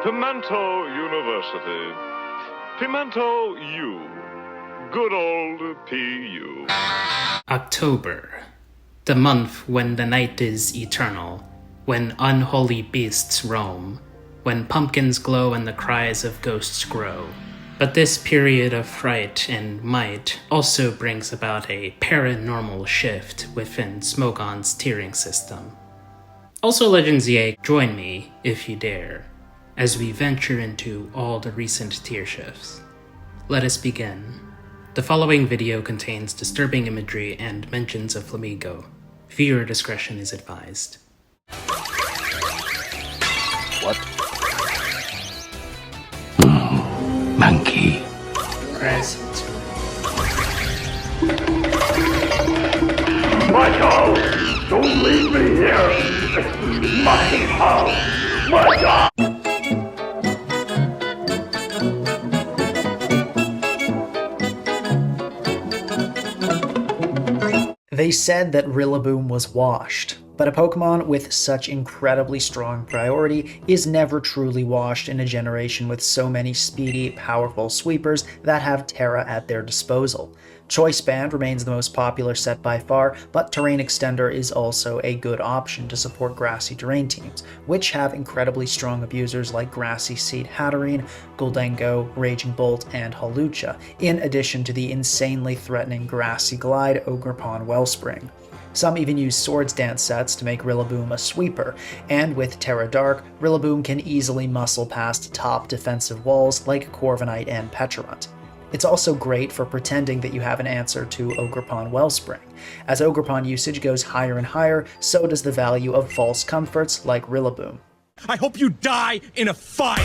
Pimento University. Pimento U. Good old PU. October. The month when the night is eternal, when unholy beasts roam, when pumpkins glow and the cries of ghosts grow. But this period of fright and might also brings about a paranormal shift within Smogon's tiering system. Also, Legends EA, join me, if you dare, as we venture into all the recent tier shifts. Let us begin. The following video contains disturbing imagery and mentions of Flamingo. Viewer discretion is advised. What? Monkey. Present. Michael! Don't leave me here! Michael! Michael! They said that Rillaboom was washed, but a Pokemon with such incredibly strong priority is never truly washed in a generation with so many speedy, powerful sweepers that have Terra at their disposal. Choice Band remains the most popular set by far, but Terrain Extender is also a good option to support grassy terrain teams, which have incredibly strong abusers like Grassy Seed Hatterene, Gholdengo, Raging Bolt, and Hawlucha, in addition to the insanely threatening Grassy Glide Ogerpon Wellspring. Some even use Swords Dance sets to make Rillaboom a sweeper, and with Terra Dark, Rillaboom can easily muscle past top defensive walls like Corviknight and Pecharunt. It's also great for pretending that you have an answer to Ogerpon Wellspring. As Ogerpon usage goes higher and higher, so does the value of false comforts like Rillaboom. I hope you die in a fire!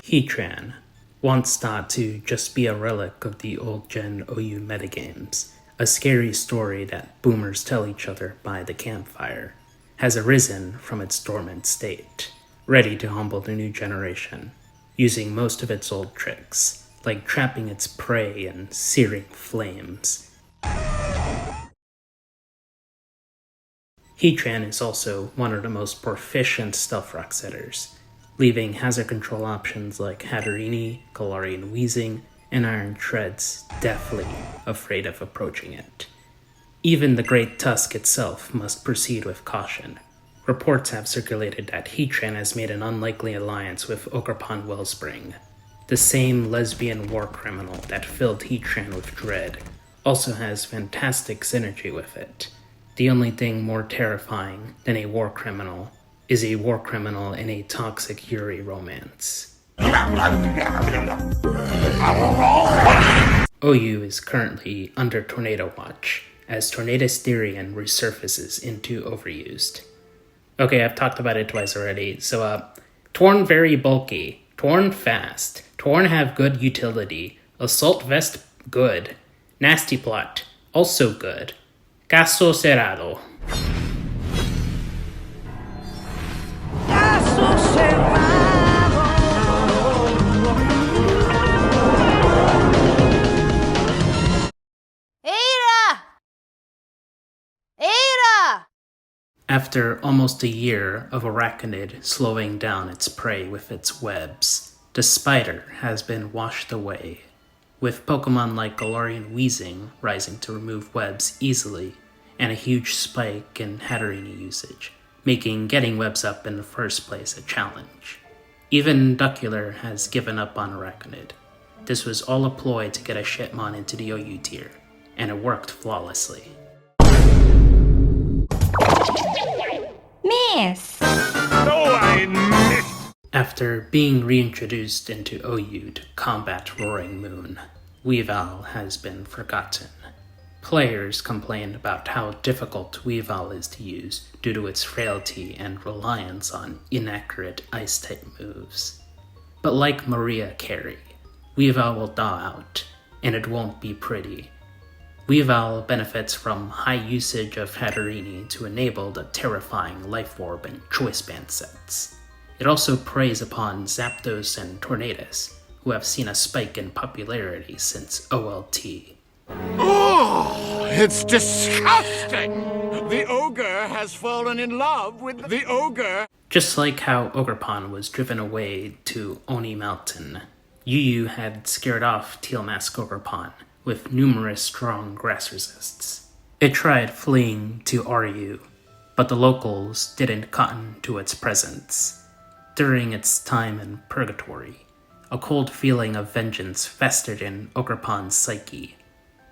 Heatran, once thought to just be a relic of the old-gen OU metagames, a scary story that boomers tell each other by the campfire, has arisen from its dormant state, ready to humble the new generation, using most of its old tricks, like trapping its prey in searing flames. Heatran is also one of the most proficient Stealth Rock setters, leaving hazard control options like Hatterene, Galarian Weezing, and Iron Treads deathly afraid of approaching it. Even the Great Tusk itself must proceed with caution. Reports have circulated that Heatran has made an unlikely alliance with Ogerpon Wellspring. The same lesbian war criminal that filled Heatran with dread also has fantastic synergy with it. The only thing more terrifying than a war criminal is a war criminal in a toxic Yuri romance. OU is currently under Tornado Watch, as Tornadus Therian resurfaces into Overused. Okay, I've talked about it twice already. So, Torn very bulky, Torn fast, Torn have good utility, Assault Vest good, Nasty Plot also good, Caso Cerrado. Caso Cerrado. After almost a year of Araquanid slowing down its prey with its webs, the spider has been washed away, with Pokemon like Galarian Weezing rising to remove webs easily, and a huge spike in Hatterene usage, making getting webs up in the first place a challenge. Even Duckular has given up on Araquanid. This was all a ploy to get a Shitmon into the OU tier, and it worked flawlessly. Miss! No, I missed! After being reintroduced into OU to combat Roaring Moon, Weavile has been forgotten. Players complained about how difficult Weavile is to use due to its frailty and reliance on inaccurate Ice-type moves. But like Maria Carey, Weavile will thaw out, and it won't be pretty. Weavile benefits from high usage of Hatterene to enable the terrifying Life Orb and Choice Band sets. It also preys upon Zapdos and Tornadus, who have seen a spike in popularity since OLT. Oh, it's disgusting! The ogre has fallen in love with the ogre. Just like how Ogerpon was driven away to Oni Mountain, Yu had scared off Teal Mask Ogerpon with numerous strong grass resists. It tried fleeing to Ryu, but the locals didn't cotton to its presence. During its time in Purgatory, a cold feeling of vengeance festered in Ogerpon's psyche.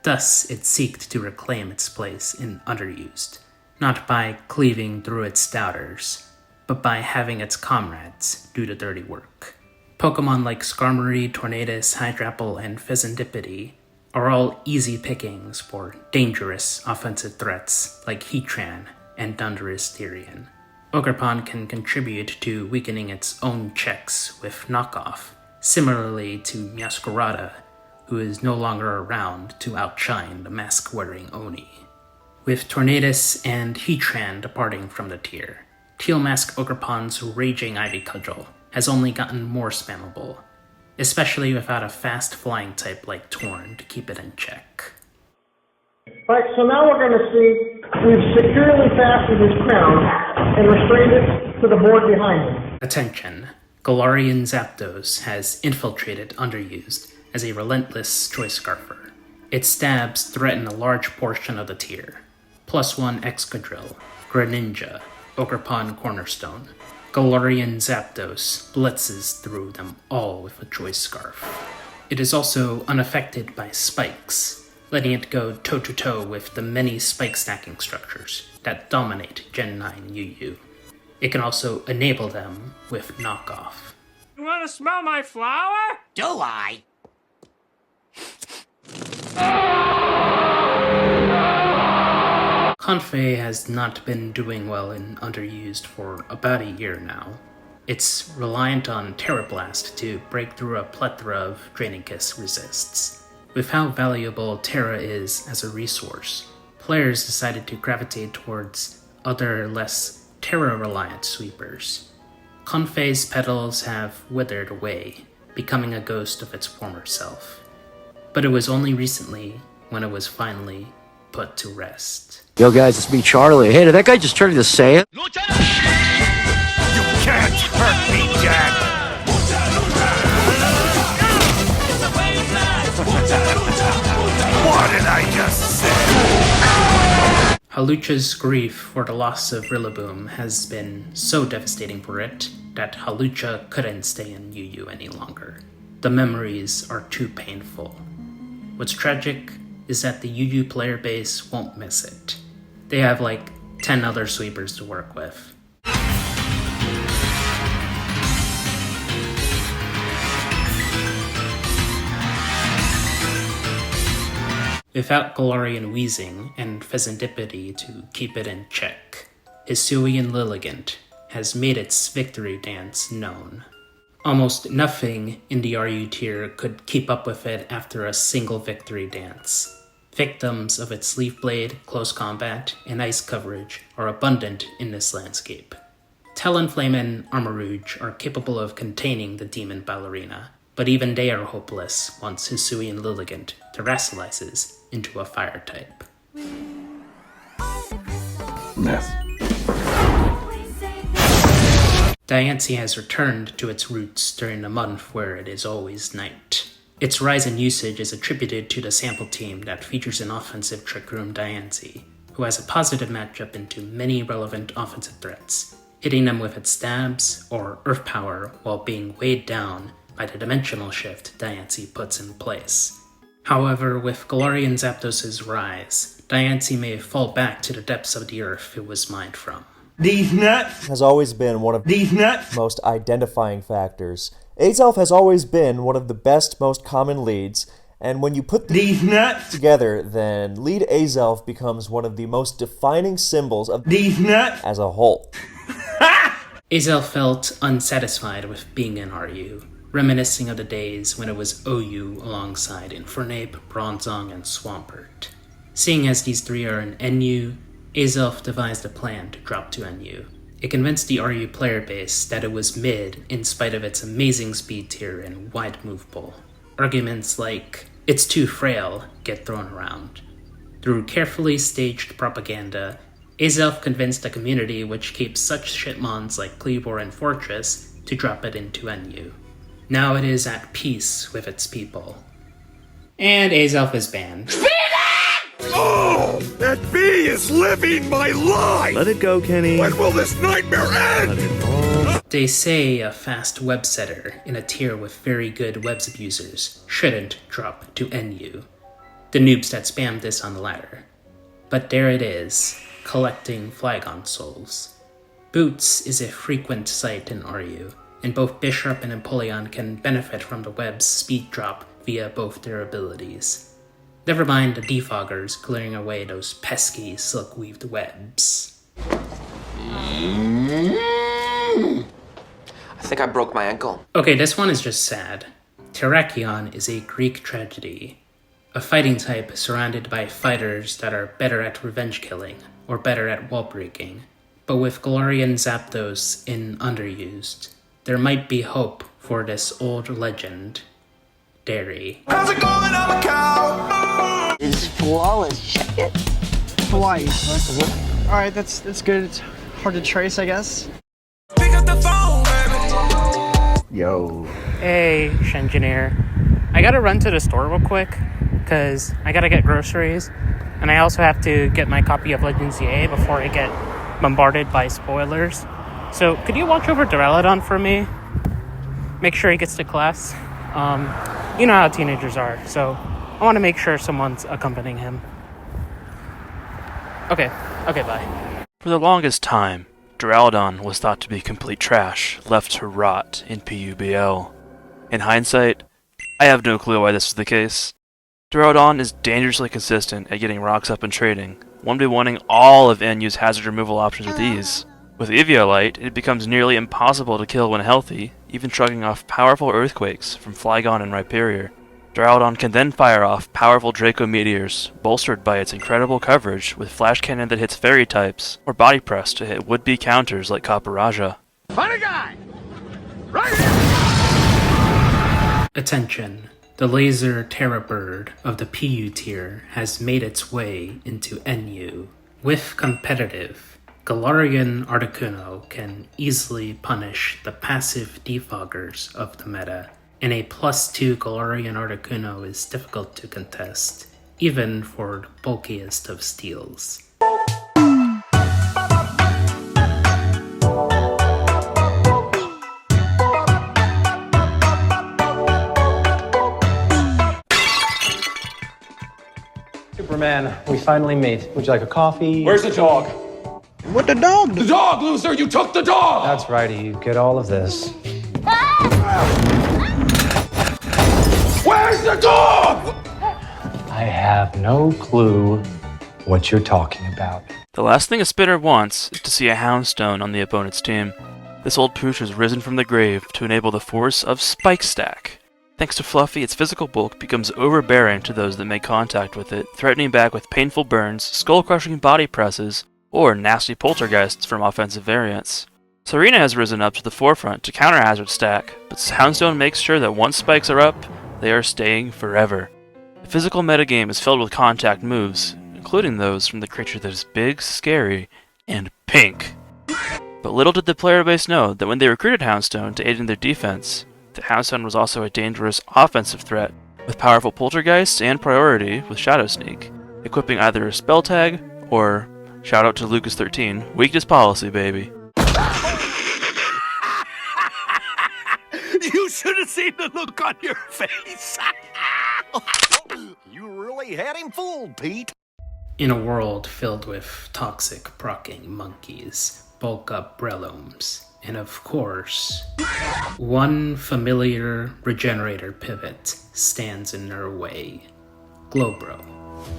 Thus, it seeked to reclaim its place in Underused, not by cleaving through its doubters, but by having its comrades do the dirty work. Pokemon like Skarmory, Tornadus, Hydrapple, and Pheasantipede are all easy pickings for dangerous offensive threats like Heatran and Thundurus Therian. Ogerpon can contribute to weakening its own checks with Knockoff, similarly to Meowscarada, who is no longer around to outshine the mask-wearing Oni. With Tornadus and Heatran departing from the tier, Teal Mask Ogerpon's Raging Ivy Cudgel has only gotten more spammable, especially without a fast flying type like Torn to keep it in check. Right, so now we're going to see we've securely fastened his crown and restrained it to the board behind him. Attention, Galarian Zapdos has infiltrated Underused as a relentless choice scarfer. Its stabs threaten a large portion of the tier. +1 Excadrill, Greninja, Ogerpon Cornerstone. Galarian Zapdos blitzes through them all with a choice scarf. It is also unaffected by spikes, letting it go toe-to-toe with the many spike stacking structures that dominate Gen 9 UU. It can also enable them with Knockoff. You want to smell my flower? Do I? Comfey has not been doing well in Underused for about a year now. It's reliant on Terra Blast to break through a plethora of Draining Kiss resists. With how valuable Terra is as a resource, players decided to gravitate towards other, less Terra-reliant sweepers. Comfey's petals have withered away, becoming a ghost of its former self. But it was only recently when it was finally put to rest. Yo guys, it's me, Charlie. Hey, did that guy just turn into Saiyan? You can't hurt me, Jack! What did I just say? Halucha's grief for the loss of Rillaboom has been so devastating for it that Halucha couldn't stay in UU any longer. The memories are too painful. What's tragic is that the UU player base won't miss it. They have like 10 other sweepers to work with. Without Galarian Wheezing and Pheasantipede to keep it in check, Hisuian Lilligant has made its victory dance known. Almost nothing in the RU tier could keep up with it after a single victory dance. Victims of its Leaf Blade, Close Combat, and Ice coverage are abundant in this landscape. Talonflame and Armarouge are capable of containing the Demon Ballerina, but even they are hopeless once Hisuian Lilligant terrestrializes into a fire type. Yes. Diancie has returned to its roots during the month where it is always night. Its rise in usage is attributed to the sample team that features an offensive Trick Room Diancie, who has a positive matchup into many relevant offensive threats, hitting them with its stabs or earth power while being weighed down by the dimensional shift Diancie puts in place. However, with Galarian Zapdos' rise, Diancie may fall back to the depths of the earth it was mined from. These nuts has always been one of these nuts most identifying factors. Azelf has always been one of the best, most common leads, and when you put these nuts together, then lead Azelf becomes one of the most defining symbols of these nuts as a whole. Azelf felt unsatisfied with being in RU, reminiscing of the days when it was OU alongside Infernape, Bronzong, and Swampert. Seeing as these three are in NU, Azelf devised a plan to drop to NU. It convinced the RU player base that it was mid in spite of its amazing speed tier and wide move pool. Arguments like, It's too frail, get thrown around. Through carefully staged propaganda, Azelf convinced a community which keeps such shitmons like Kleavor and Fortress to drop it into NU. Now it is at peace with its people. And Azelf is banned. Oh, that bee is living my life! Let it go, Kenny. When will this nightmare end? They say a fast web setter in a tier with very good webs abusers shouldn't drop to NU. The noobs that spammed this on the ladder. But there it is, collecting Flygon souls. Boots is a frequent sight in RU, and both Bishop and Empoleon can benefit from the web's speed drop via both their abilities. Never mind the defoggers clearing away those pesky silk-weaved webs. I think I broke my ankle. Okay, this one is just sad. Terrakion is a Greek tragedy. A fighting type surrounded by fighters that are better at revenge killing, or better at wall breaking. But with Galarian Zapdos in underused, there might be hope for this old legend. Dairy. How's it going? I'm a cow. It's flawless. Check it. Hawaii. Alright, that's good. It's hard to trace, I guess. Pick up the phone, baby. Yo. Hey, Shengineer. I gotta run to the store real quick, because I gotta get groceries, and I also have to get my copy of Legends ZA before I get bombarded by spoilers. So, could you watch over Duraludon for me? Make sure he gets to class. You know how teenagers are, so I want to make sure someone's accompanying him. Okay, bye. For the longest time, Duraludon was thought to be complete trash, left to rot in PUBL. In hindsight, I have no clue why this was the case. Duraludon is dangerously consistent at getting rocks up and trading, 1v1ing all of NU's hazard removal options with ease. With Eviolite, it becomes nearly impossible to kill when healthy, even shrugging off powerful earthquakes from Flygon and Rhyperior. Duraludon can then fire off powerful Draco Meteors, bolstered by its incredible coverage with Flash Cannon that hits Fairy types, or Body Press to hit would-be counters like Kaparaja. Find a guy! Right here! Attention, the laser Terra Bird of the PU tier has made its way into NU. With competitive, Galarian Articuno can easily punish the passive defoggers of the meta, and a +2 Galarian Articuno is difficult to contest, even for the bulkiest of steals. Superman, we finally meet. Would you like a coffee? Where's the dog? What the dog? The dog, loser! You took the dog! That's right, you get all of this. Where's the dog? I have no clue what you're talking about. The last thing a spitter wants is to see a Houndstone on the opponent's team. This old pooch has risen from the grave to enable the force of Spike Stack. Thanks to Fluffy, its physical bulk becomes overbearing to those that make contact with it, threatening back with painful burns, skull-crushing body presses, or nasty poltergeists from offensive variants. Serena has risen up to the forefront to counter Hazard Stack, but Houndstone makes sure that once spikes are up, they are staying forever. The physical metagame is filled with contact moves, including those from the creature that is big, scary, and pink. But little did the player base know that when they recruited Houndstone to aid in their defense, the Houndstone was also a dangerous offensive threat, with powerful poltergeists and priority with Shadow Sneak, equipping either a spell tag or, shout out to Lucas 13, weakness policy, baby. You should have seen the look on your face. You really had him fooled, Pete. In a world filled with toxic procking monkeys, bulk up Brelomes, and of course, one familiar regenerator pivot stands in their way: Slowbro.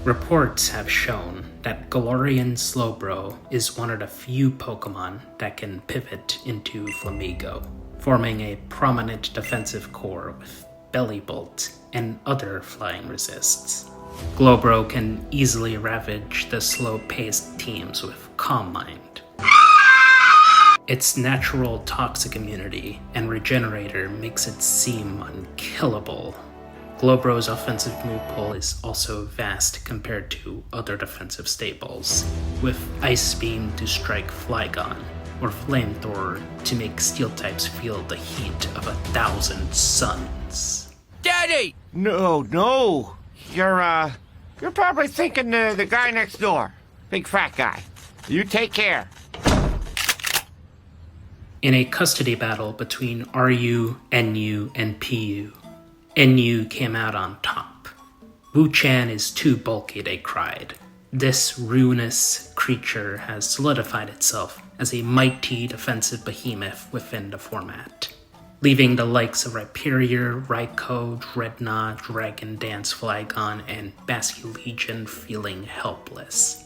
Reports have shown that Galarian Slowbro is one of the few Pokemon that can pivot into Flamigo, forming a prominent defensive core with Belly Bolt and other flying resists. Slowbro can easily ravage the slow-paced teams with Calm Mind. Its natural toxic immunity and regenerator makes it seem unkillable. Glowbro's offensive move pool is also vast compared to other defensive staples, with Ice Beam to strike Flygon, or Flamethrower to make Steel types feel the heat of 1,000 suns. Daddy! No. You're probably thinking the guy next door. Big fat guy. You take care. In a custody battle between RU, NU, and PU, NU came out on top. Wo-Chien is too bulky, they cried. This ruinous creature has solidified itself as a mighty defensive behemoth within the format, leaving the likes of Rhyperior, Raikou, Drednaw, Dragon Dance Flygon, and Basculegion feeling helpless.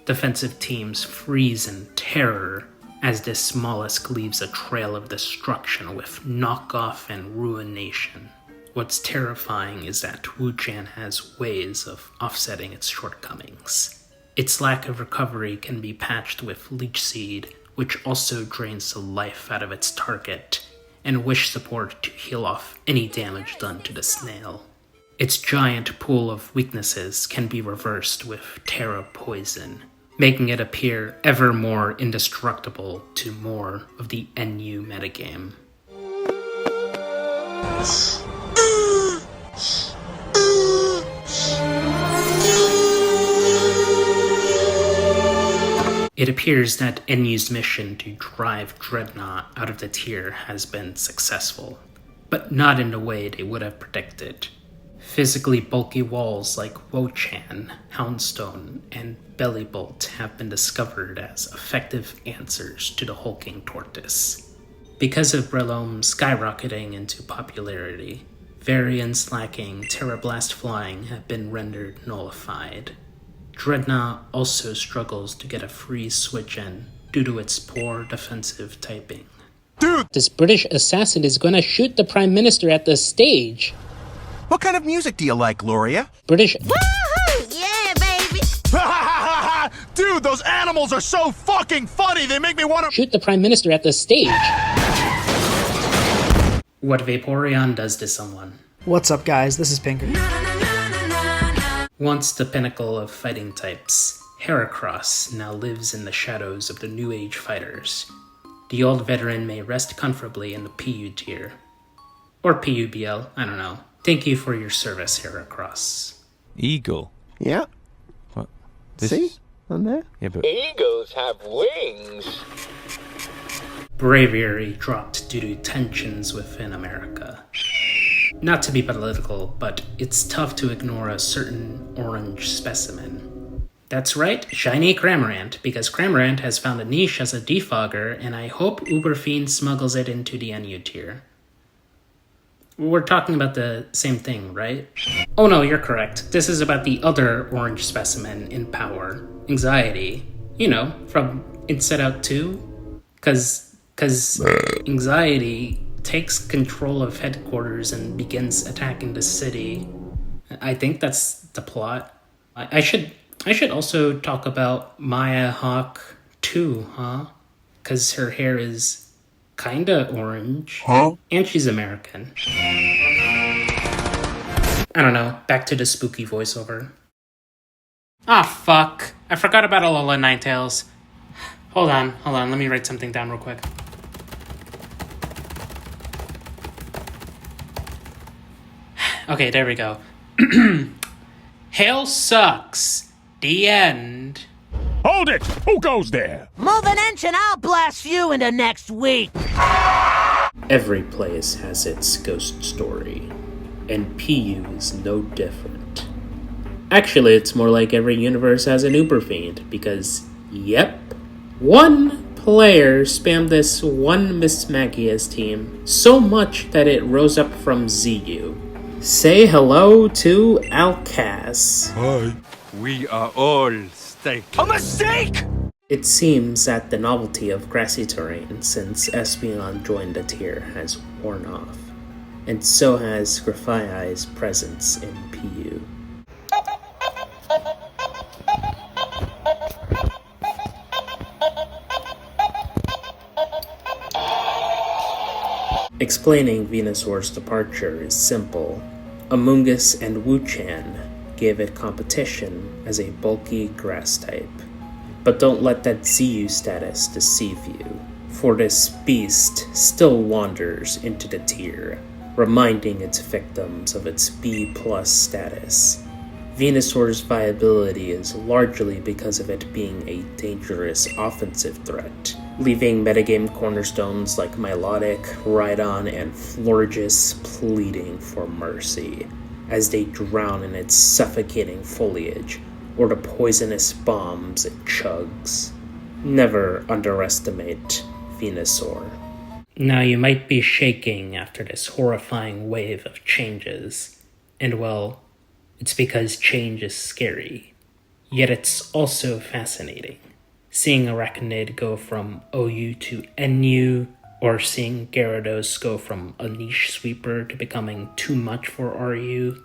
Defensive teams freeze in terror as this mollusk leaves a trail of destruction with knockoff and ruination. What's terrifying is that Wo-Chien has ways of offsetting its shortcomings. Its lack of recovery can be patched with Leech Seed, which also drains the life out of its target, and Wish Support to heal off any damage done to the snail. Its giant pool of weaknesses can be reversed with Terra Poison, making it appear ever more indestructible to more of the NU metagame. It appears that NU's mission to drive Drednaw out of the tier has been successful, but not in the way they would have predicted. Physically bulky walls like Wo-Chien, Houndstone, and Bellybolt have been discovered as effective answers to the hulking tortoise. Because of Rillaboom skyrocketing into popularity, variants lacking Terra Blast Flying have been rendered nullified. Drednaw also struggles to get a free switch in due to its poor defensive typing. Dude! This British assassin is gonna shoot the Prime Minister at the stage. What kind of music do you like, Gloria? British. Woohoo! Yeah, baby! Dude, those animals are so fucking funny, they make me want to shoot the Prime Minister at the stage. What Vaporeon does to someone. What's up, guys? This is Pinker. Once the pinnacle of fighting types, Heracross now lives in the shadows of the New Age fighters. The old veteran may rest comfortably in the PU tier. Or PUBL, I don't know. Thank you for your service, Heracross. Eagle? Yeah. What? See? On there? Yeah, but... Eagles have wings. Braviary dropped due to tensions within America. Not to be political, but it's tough to ignore a certain orange specimen. That's right, shiny Cramorant, because Cramorant has found a niche as a defogger, and I hope Uberfiend smuggles it into the NU tier. We're talking about the same thing, right? Oh no, you're correct. This is about the other orange specimen in power. Anxiety. You know, from Inside Out 2? Cause Anxiety takes control of headquarters and begins attacking the city. I think that's the plot. I should also talk about Maya Hawk too, huh? Cause her hair is kinda orange. Huh? And she's American. I don't know, back to the spooky voiceover. Ah, fuck. I forgot about Alola Ninetales. Hold on, let me write something down real quick. Okay, there we go. Hail sucks. The end. Hold it! Who goes there? Move an inch and I'll blast you into next week. Every place has its ghost story, and PU is no different. Actually, it's more like every universe has an Uberfiend, because, yep, one player spammed this one Miss Magia's team so much that it rose up from ZU. Say hello to Alcaz. Hi. We are all steak. A mistake! It seems that the novelty of grassy terrain since Espeon joined the tier has worn off, and so has Grafaiai's presence in PU. Explaining Venusaur's departure is simple. Amoonguss and Wo-Chien gave it competition as a bulky grass type. But don't let that ZU status deceive you, for this beast still wanders into the tier, reminding its victims of its B+ status. Venusaur's viability is largely because of it being a dangerous offensive threat, leaving metagame cornerstones like Milotic, Rhydon, and Florges pleading for mercy, as they drown in its suffocating foliage or the poisonous bombs it chugs. Never underestimate Venusaur. Now you might be shaking after this horrifying wave of changes, and well, it's because change is scary. Yet it's also fascinating. Seeing Araquanid go from OU to NU, or seeing Gyarados go from a niche sweeper to becoming too much for RU.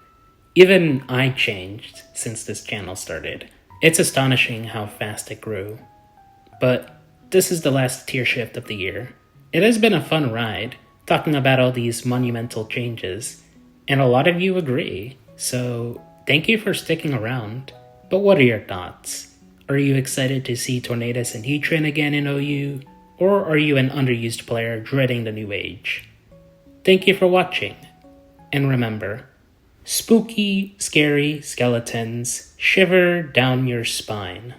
Even I changed since this channel started. It's astonishing how fast it grew. But this is the last tier shift of the year. It has been a fun ride, talking about all these monumental changes, and a lot of you agree, so thank you for sticking around. But what are your thoughts? Are you excited to see Tornadus and Heatran again in OU, or are you an underused player dreading the new age? Thank you for watching, and remember, spooky, scary skeletons shiver down your spine.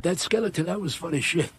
That skeleton, that was funny shit.